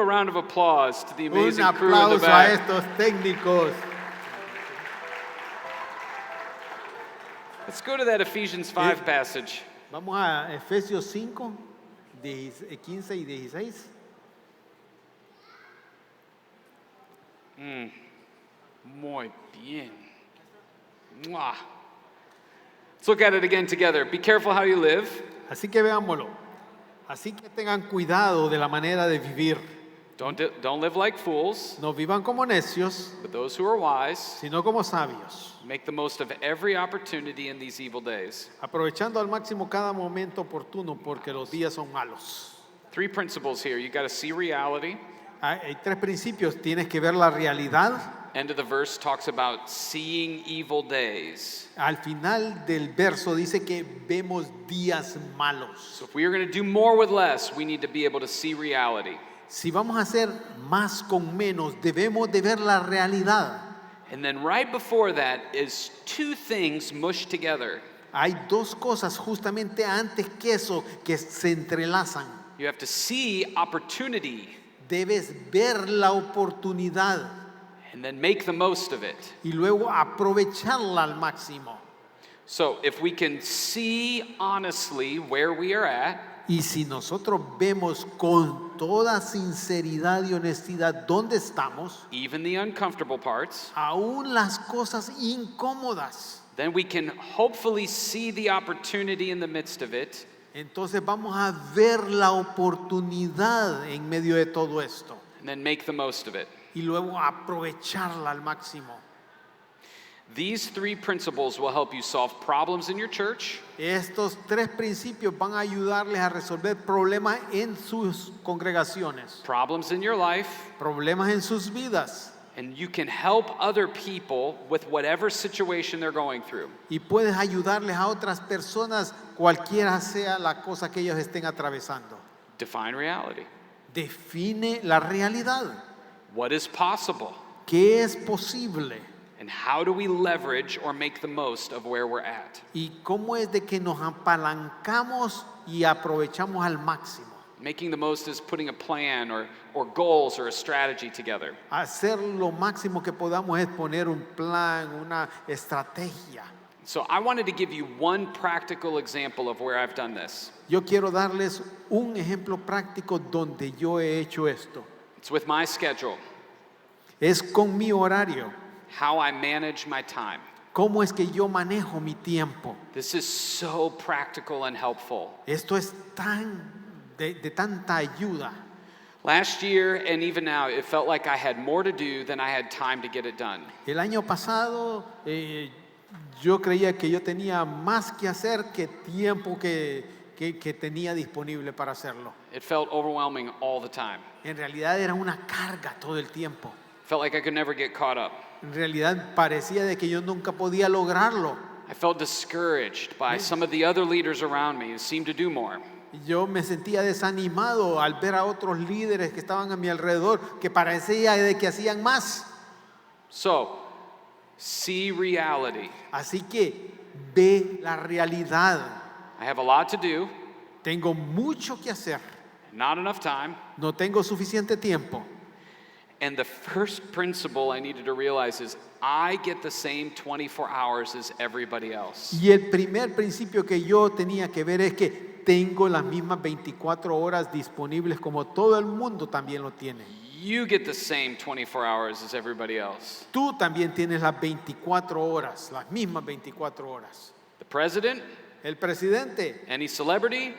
A round of applause to the Un amazing crew in the aplauso a back. estos técnicos. Let's go to that Ephesians 5 passage. Vamos a Efesios 5, 15 y 16. Muy bien. Mwah. Let's look at it again together. Be careful how you live. Así que veámoslo. Así que tengan cuidado de la manera de vivir. Don't live like fools, No vivan como necios, but those who are wise. sino como sabios, Make the most of every opportunity in these evil days. aprovechando al máximo cada momento oportuno porque los días son malos. 3 principles here. You got to see reality. Hay 3 principios. Tienes que ver la realidad. End of the verse talks about seeing evil days. Al final del verso dice que vemos días malos. So if we are going to do more with less, we need to be able to see reality. Si vamos a hacer más con menos, debemos de ver la realidad. And then right before that is 2 things mushed together. Hay 2 cosas justamente antes que eso que se entrelazan. You have to see opportunity Debes ver la oportunidad and then make the most of it. y luego aprovecharla al máximo. So if we can see honestly where we are at, Y si nosotros vemos con toda sinceridad y honestidad dónde estamos, even the uncomfortable parts, aún las cosas incómodas, then we can hopefully see the opportunity in the midst of it. entonces vamos a ver la oportunidad en medio de todo esto And then make the most of it. y luego aprovecharla al máximo. These 3 principles will help you solve problems in your church, Estos 3 principios van a ayudarles a resolver problemas en sus congregaciones, problems in your life, problemas en sus vidas, and you can help other people with whatever situation they're going through. y puedes ayudarles a otras personas cualquiera sea la cosa que ellos estén atravesando. Define reality. Define la realidad. What is possible? ¿Qué es posible? And how do we leverage or make the most of where we're at? ¿Y cómo es de que nos apalancamos y aprovechamos al máximo? Making the most is putting a plan or goals or a strategy together. Hacer lo máximo que podamos es poner un plan, una estrategia. So I wanted to give you one practical example of where I've done this. Yo quiero darles un ejemplo práctico donde yo he hecho esto. It's with my schedule, Es con mi horario. how I manage my time. ¿Cómo es que yo manejo mi tiempo? This is so practical and helpful. Esto es de tanta ayuda. Last year and even now, it felt like I had more to do than I had time to get it done. El año pasado yo creía que yo tenía más que hacer que tiempo que tenía disponible para hacerlo. It felt overwhelming all the time. En realidad era una carga todo el tiempo. Felt like I could never get caught up. En realidad parecía de que yo nunca podía lograrlo. I felt discouraged by some of the other leaders around me who seemed to do more. Yo me sentía desanimado al ver a otros líderes que estaban a mi alrededor que parecía de que hacían más. So, see reality. Así que ve la realidad. I have a lot to do, Tengo mucho que hacer. not enough time. No tengo suficiente tiempo. And the first principle I needed to realize is I get the same 24 hours as everybody else. Y el primer principio que yo tenía que ver es que tengo las mismas 24 horas disponibles como todo el mundo también lo tiene. You get the same 24 hours as everybody else. Tú también tienes las 24 horas, las mismas 24 horas. The president, El presidente, any celebrity,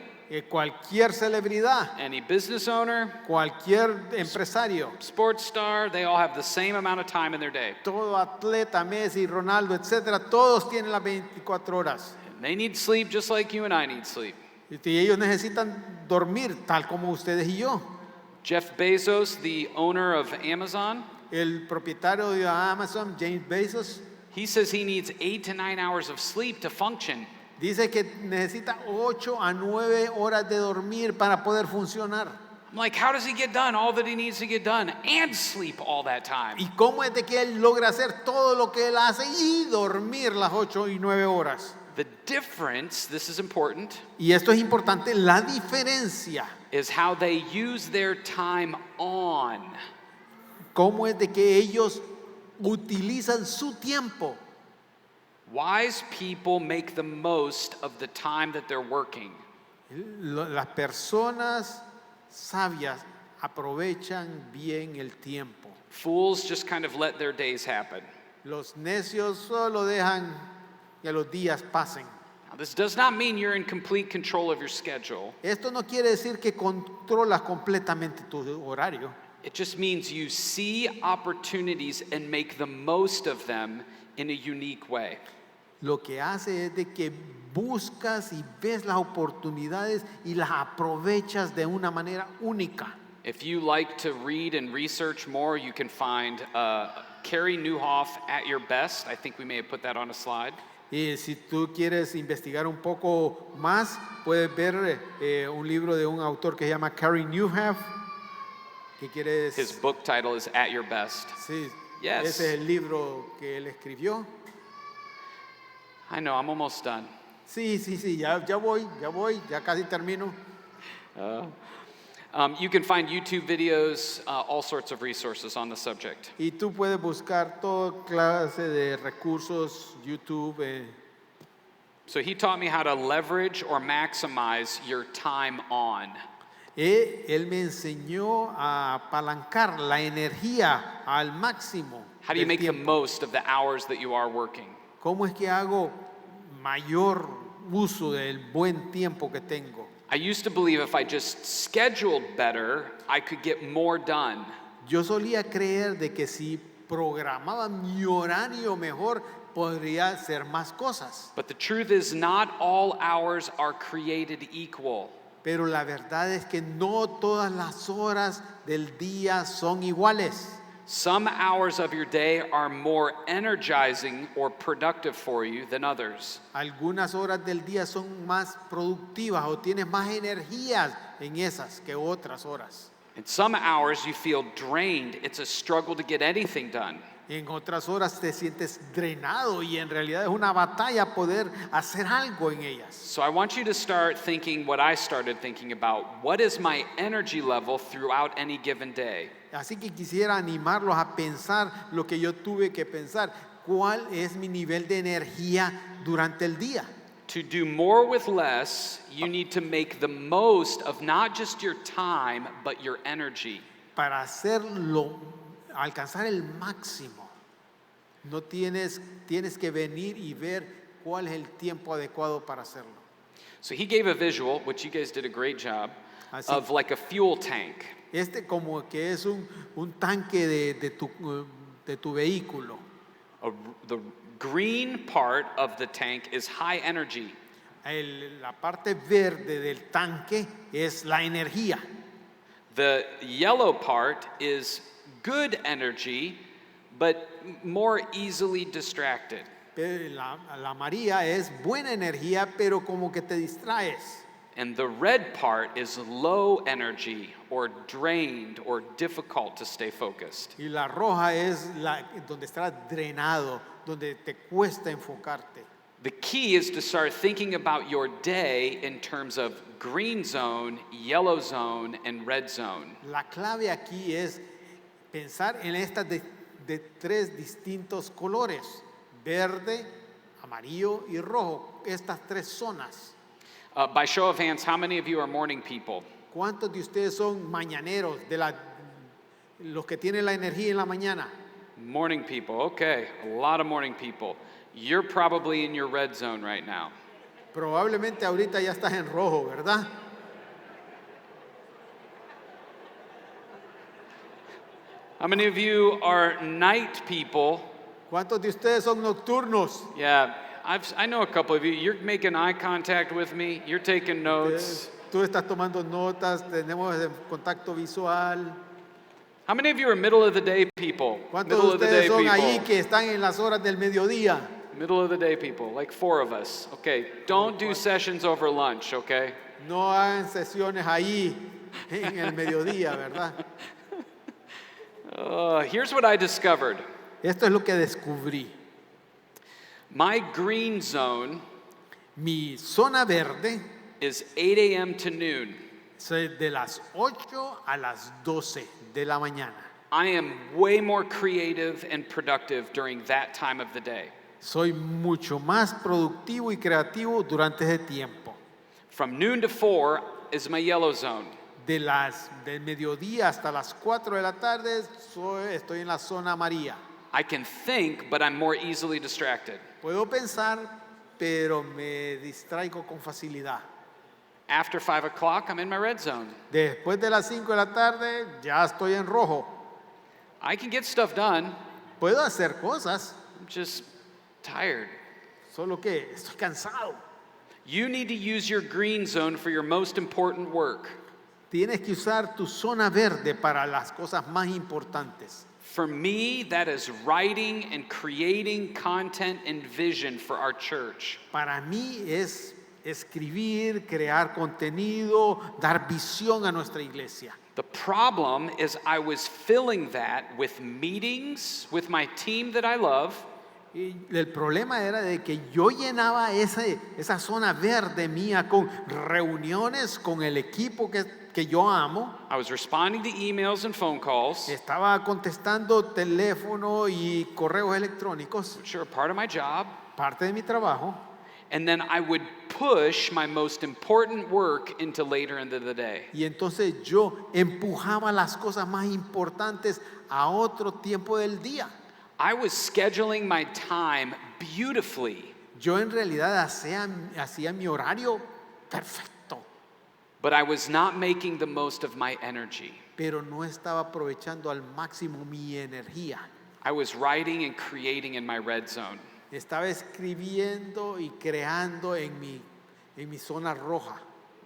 cualquier celebridad, any business owner, cualquier empresario, sports star, they all have the same amount of time in their day. todo atleta, Messi, Ronaldo, etcétera, todos tienen las 24 horas. And they need sleep just like you and I need sleep. Y ellos necesitan dormir tal como ustedes y yo. Jeff Bezos, the owner of Amazon, El propietario de Amazon, James Bezos, he says he needs 8 to 9 hours of sleep to function. dice que necesita 8 a 9 horas de dormir para poder funcionar. I'm like, how does he get done all that he needs to get done and sleep all that time? ¿Y cómo es de que él logra hacer todo lo que él hace y dormir las 8 y 9 horas? The difference, this is important, Y esto es importante, la diferencia. is how they use their time on. ¿Cómo es de que ellos utilizan su tiempo? Wise people make the most of the time that they're working. Las personas sabias aprovechan bien el tiempo. Fools just kind of let their days happen. Los necios solo dejan que los días pasen. Now, this does not mean you're in complete control of your schedule. Esto no quiere decir que controlas completamente tu horario. It just means you see opportunities and make the most of them in a unique way. Lo que hace es de que buscas y ves las oportunidades y las aprovechas de una manera única. If you like to read and research more, you can find Carrie Nieuwhof at your best. I think we may have put that on a slide. Y si tú quieres investigar un poco más, puedes ver un libro de un autor que se llama Carrie Nieuwhof, que quiere His book title is At Your Best. sí, Yes. ese es el libro que él escribió. I know, I'm almost done. Sí, ya voy, ya casi termino. You can find YouTube videos, all sorts of resources on the subject. Y tú puedes buscar toda clase de recursos, YouTube. So he taught me how to leverage or maximize your time on. Él me enseñó a apalancar la energía al máximo. How do you del make the tiempo. most of the hours that you are working? ¿Cómo es que hago mayor uso del buen tiempo que tengo? I used to believe if I just scheduled better, I could get more done. Yo solía creer de que si programaba mi horario mejor, podría hacer más cosas. But the truth is, not all hours are created equal. Pero la verdad es que no todas las horas del día son iguales. Some hours of your day are more energizing or productive for you than others. Algunas horas del día son más productivas o tienes más energías en esas que otras horas. In some hours you feel drained. It's a struggle to get anything done. En otras horas te sientes drenado y en realidad es una batalla poder hacer algo en ellas. So I want you to start thinking what I started thinking about. What is my energy level throughout any given day? Así que quisiera animarlos a pensar lo que yo tuve que pensar. ¿Cuál es mi nivel de energía durante el día? To do more with less, you need to make the most of not just your time, but your energy. Para alcanzar el máximo, tienes que venir y ver cuál es el tiempo adecuado para hacerlo. So he gave a visual, which you guys did a great job, Así. of like a fuel tank. Como que es un tanque de tu vehículo. The green part of the tank is high energy. La parte verde del tanque es la energía. The yellow part is good energy, but more easily distracted. La amarilla es buena energía, pero como que te distraes. And the red part is low energy or drained or difficult to stay focused. Y la roja es donde estás drenado, donde te cuesta enfocarte. The key is to start thinking about your day in terms of green zone, yellow zone, and red zone. La clave aquí es pensar en estas de tres distintos colores, verde, amarillo y rojo, estas tres zonas. By show of hands, how many of you are morning people? ¿Cuántos de ustedes son mañaneros, los que tienen la energía en la mañana? Morning people, okay, a lot of morning people. You're probably in your red zone right now. Probablemente ahorita ya estás en rojo, ¿verdad? How many of you are night people? ¿Cuántos de ustedes son nocturnos? Yeah, I know a couple of you. You're making eye contact with me. You're taking notes. Tú estás tomando notas, tenemos contacto visual. How many of you are middle of the day people? ¿Cuántos Middle de of the ustedes day son ahí people. que están en las horas del mediodía? Middle of the day people, like 4 of us. Okay, don't do sessions over lunch, okay? No hagan sesiones ahí en el mediodía, ¿verdad? Here's what I discovered. Esto es lo que descubrí. My green zone Mi zona verde is 8 a.m. to noon. es de las 8 a las 12 de la mañana. I am way more creative and productive during that time of the day. Soy mucho más productivo y creativo durante ese tiempo. From noon to 4 is my yellow zone. Del mediodía hasta las 4 de la tarde estoy en la zona amarilla. I can think, but I'm more easily distracted. Puedo pensar, pero me distraigo con facilidad. After 5 o'clock, I'm in my red zone. Después de las 5 de la tarde ya estoy en rojo. I can get stuff done. Puedo hacer cosas, I'm just tired. solo que estoy cansado. You need to use your green zone for your most important work. Tienes que usar tu zona verde para las cosas más importantes. For me, that is writing and creating content and vision for our church. Para mí es escribir, crear contenido, dar visión a nuestra iglesia. The problem is I was filling that with meetings with my team that I love, Y el problema era de que yo llenaba esa zona verde mía con reuniones con el equipo que yo amo. I was responding to emails and phone calls, Estaba contestando teléfono y correos electrónicos, which are a part of my job, parte de mi trabajo. and then I would push my most important work into later into the day. Y entonces yo empujaba las cosas más importantes a otro tiempo del día. I was scheduling my time beautifully, Yo en realidad hacía mi horario perfecto, but I was not making the most of my energy. pero no estaba aprovechando al máximo mi energía. I was writing and creating in my red zone. Estaba escribiendo y creando en mi zona roja,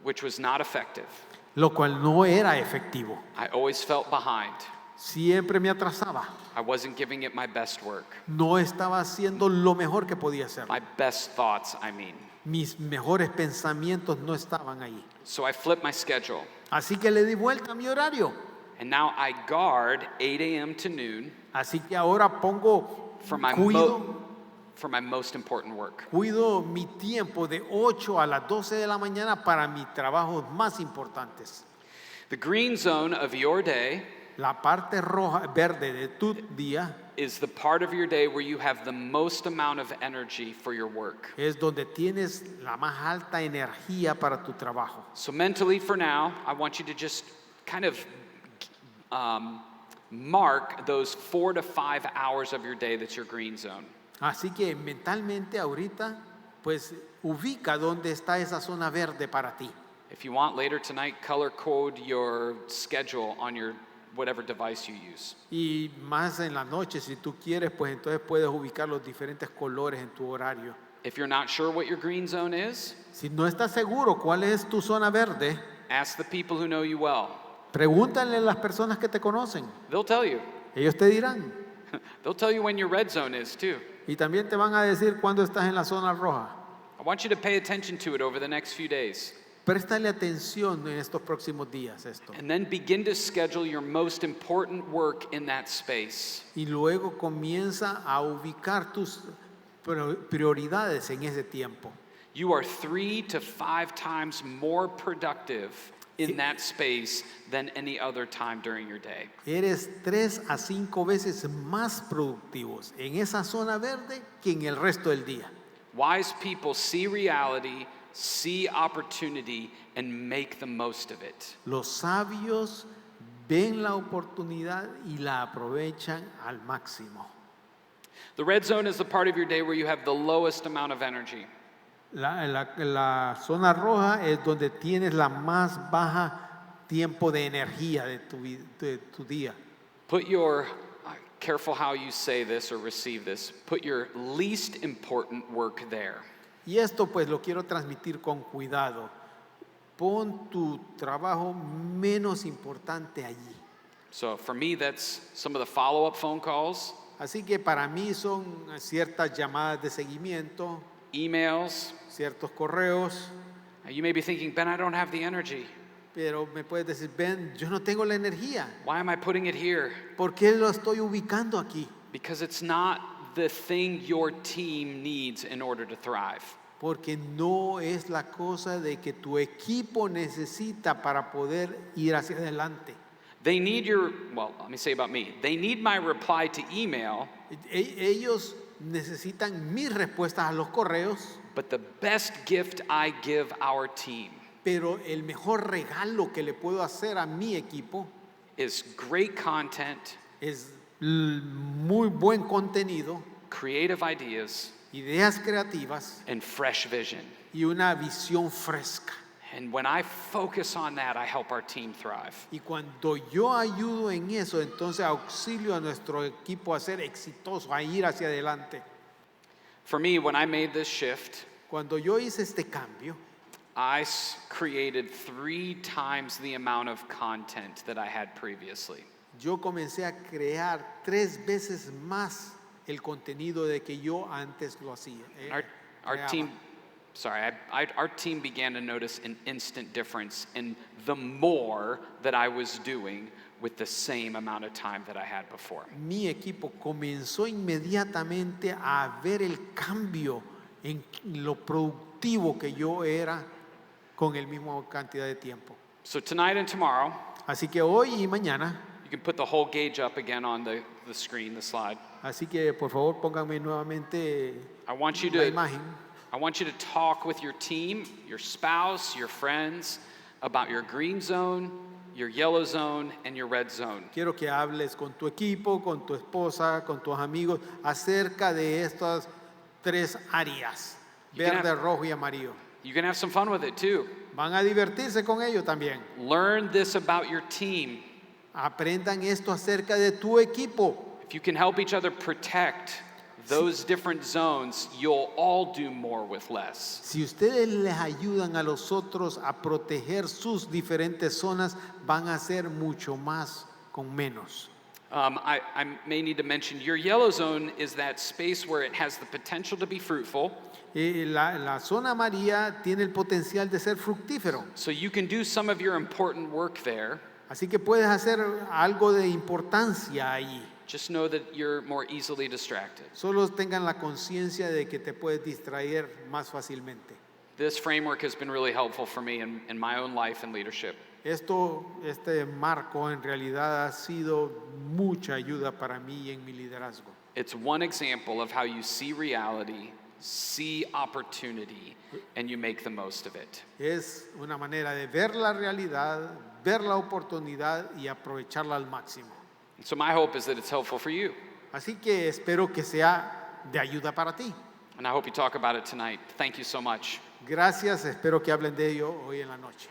Which was not effective. lo cual no era efectivo. I always felt behind. Siempre me atrasaba. I wasn't giving it my best work. No estaba haciendo lo mejor que podía hacer. My best thoughts, I mean. Mis mejores pensamientos no estaban ahí. So I flipped my schedule. Así que le di vuelta a mi horario. And now I guard 8 a.m. to noon Así que ahora for my, for my most important work. cuido mi tiempo de 8 a las 12 de la mañana para mis trabajos más importantes. The green zone of your day La parte roja, verde de tu día is the part of your day where you have the most amount of energy for your work. es donde tienes la más alta energía para tu trabajo. So mentally for now, I want you to just kind of mark those 4 to 5 hours of your day that's your green zone. Así que mentalmente ahorita, pues ubica dónde está esa zona verde para ti. If you want later tonight, color code your schedule on your whatever device you use. Y más en la noche, si tú quieres, pues entonces puedes ubicar los diferentes colores en tu horario. If you're not sure what your green zone is, Si no estás seguro cuál es tu zona verde, ask the people who know you well. pregúntale a las personas que te conocen. They'll tell you. Ellos te dirán. They'll tell you when your red zone is too. Y también te van a decir cuándo estás en la zona roja. I want you to pay attention to it over the next few days. Préstale atención en estos próximos días esto. And then begin to schedule your most important work in that space. Y luego comienza a ubicar tus prioridades en ese tiempo. You are 3 to 5 times more productive in that space than any other time during your day. Eres 3 a 5 veces más productivos en esa zona verde que en el resto del día. Wise people see reality, see opportunity, and make the most of it. Los sabios ven la oportunidad y la aprovechan al máximo. The red zone is the part of your day where you have the lowest amount of energy. La zona roja es donde tienes la más baja tiempo de energía de tu día. Put your, careful how you say this or receive this, put your least important work there. Y esto pues lo quiero transmitir con cuidado. Pon tu trabajo menos importante allí. So for me, that's some of the follow-up phone calls, Así que para mí son ciertas llamadas de seguimiento, emails. ciertos correos, You may be thinking, Ben, I don't have the energy. pero me puedes decir, Ben, yo no tengo la energía. Why am I putting it here? ¿Por qué lo estoy ubicando aquí? Because it's not the thing your team needs in order to thrive. Porque no es la cosa de que tu equipo necesita para poder ir hacia adelante. They need let me say about me. They need my reply to email, Ellos necesitan mis respuestas a los correos, but the best gift I give our team pero el mejor regalo que le puedo hacer a mi equipo is great content, es muy buen contenido, creative ideas, ideas creativas and fresh vision. y una visión fresca. And when I focus on that, I help our team thrive. Y cuando yo ayudo en eso, entonces auxilio a nuestro equipo a ser exitoso, a ir hacia adelante. For me, when I made this shift, Cuando yo hice este cambio, I created 3 times the amount of content that I had previously. yo comencé a crear 3 veces más el contenido de que yo antes lo hacía. Our creaba. team, our team began to notice an instant difference in the more that I was doing with the same amount of time that I had before. Mi equipo comenzó inmediatamente a ver el cambio en lo productivo que yo era con el mismo cantidad de tiempo. So tonight and tomorrow, Así que hoy y mañana, you can put the whole gauge up again on the screen, the slide. así que por favor pónganme nuevamente I want you la to imagen. talk with your team, your spouse, your friends about your green zone, your yellow zone, and your red zone. Quiero que hables con tu equipo, con tu esposa, con tus amigos acerca de estas 3 áreas, You can verde, have- rojo y amarillo. You can have some fun with it too. Van a divertirse con ello también. Learn this about your team. Aprendan esto acerca de tu equipo. If you can help each other protect those different zones, you'll all do more with less. Si ustedes les ayudan a los otros a proteger sus diferentes zonas, van a hacer mucho más con menos. I may need to mention your yellow zone is that space where it has the potential to be fruitful. La zona amarilla tiene el potencial de ser fructífero. So you can do some of your important work there. Así que puedes hacer algo de importancia ahí. Just know that you're more easily distracted. Solo tengan la conciencia de que te puedes distraer más fácilmente. This framework has been really helpful for me in my own life and leadership. Este marco en realidad ha sido mucha ayuda para mí en mi liderazgo. It's one example of how you see reality, see opportunity, and you make the most of it. Es una manera de ver la realidad, ver la oportunidad y aprovecharla al máximo. So my hope is that it's helpful for you. Así que espero que sea de ayuda para ti. And I hope you talk about it tonight. Thank you so much. Gracias, espero que hablen de ello hoy en la noche.